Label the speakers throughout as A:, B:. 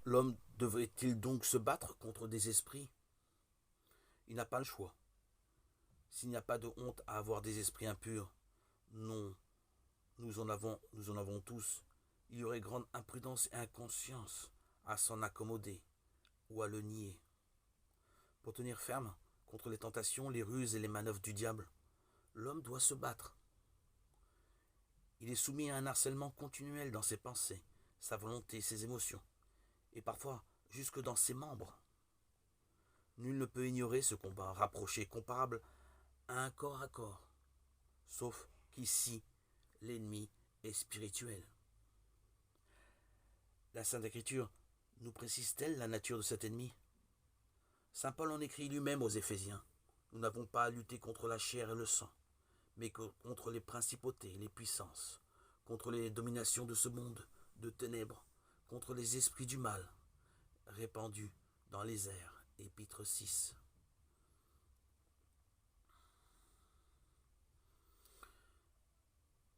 A: L'homme devrait-il donc se battre contre des esprits? Il n'a pas le choix. S'il n'y a pas de honte à avoir des esprits impurs, non, nous en avons tous. Il y aurait grande imprudence et inconscience à s'en accommoder ou à le nier. Pour tenir ferme contre les tentations, les ruses et les manœuvres du diable, l'homme doit se battre. Il est soumis à un harcèlement continuel dans ses pensées, sa volonté, ses émotions, et parfois jusque dans ses membres. Nul ne peut ignorer ce combat rapproché, comparable à un corps à corps, sauf qu'ici, l'ennemi est spirituel. La Sainte Écriture nous précise-t-elle la nature de cet ennemi? Saint Paul en écrit lui-même aux Éphésiens. Nous n'avons pas à lutter contre la chair et le sang, mais contre les principautés, les puissances, contre les dominations de ce monde de ténèbres, contre les esprits du mal, répandus dans les airs. Épître 6.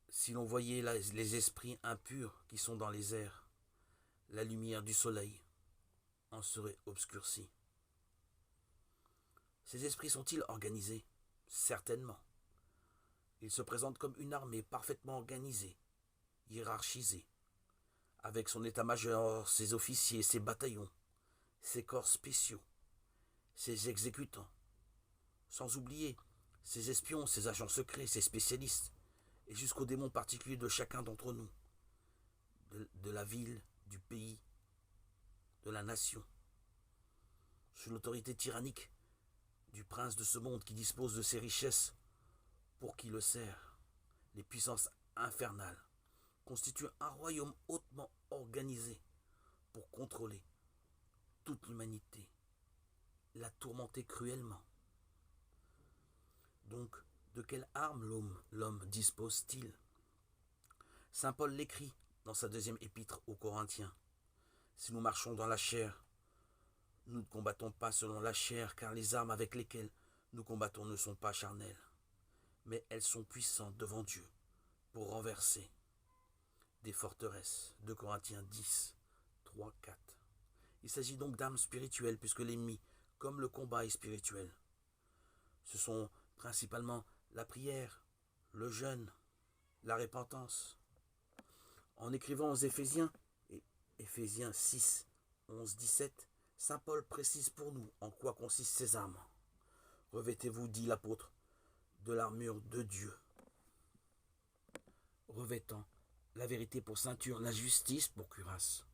A: Si l'on voyait les esprits impurs qui sont dans les airs, la lumière du soleil en serait obscurcie. Ces esprits sont-ils organisés? Certainement. Ils se présentent comme une armée parfaitement organisée, hiérarchisée, avec son état-major, ses officiers, ses bataillons, ses corps spéciaux, ses exécutants, sans oublier ses espions, ses agents secrets, ses spécialistes, et jusqu'aux démons particuliers de chacun d'entre nous, de la ville, du pays, de la nation, sous l'autorité tyrannique du prince de ce monde qui dispose de ses richesses pour qui le sert. Les puissances infernales constituent un royaume hautement organisé pour contrôler toute l'humanité, la tourmenter cruellement. Donc, de quelle arme l'homme dispose-t-il? Saint Paul l'écrit dans sa deuxième épître aux Corinthiens. Si nous marchons dans la chair, nous ne combattons pas selon la chair, car les armes avec lesquelles nous combattons ne sont pas charnelles, mais elles sont puissantes devant Dieu pour renverser des forteresses. 2 Corinthiens 10, 3, 4. Il s'agit donc d'armes spirituelles, puisque l'ennemi, comme le combat, est spirituel. Ce sont principalement la prière, le jeûne, la repentance. En écrivant aux Éphésiens, Éphésiens 6, 11, 17, Saint Paul précise pour nous en quoi consistent ces armes. Revêtez-vous, dit l'apôtre, de l'armure de Dieu, revêtant la vérité pour ceinture, la justice pour cuirasse,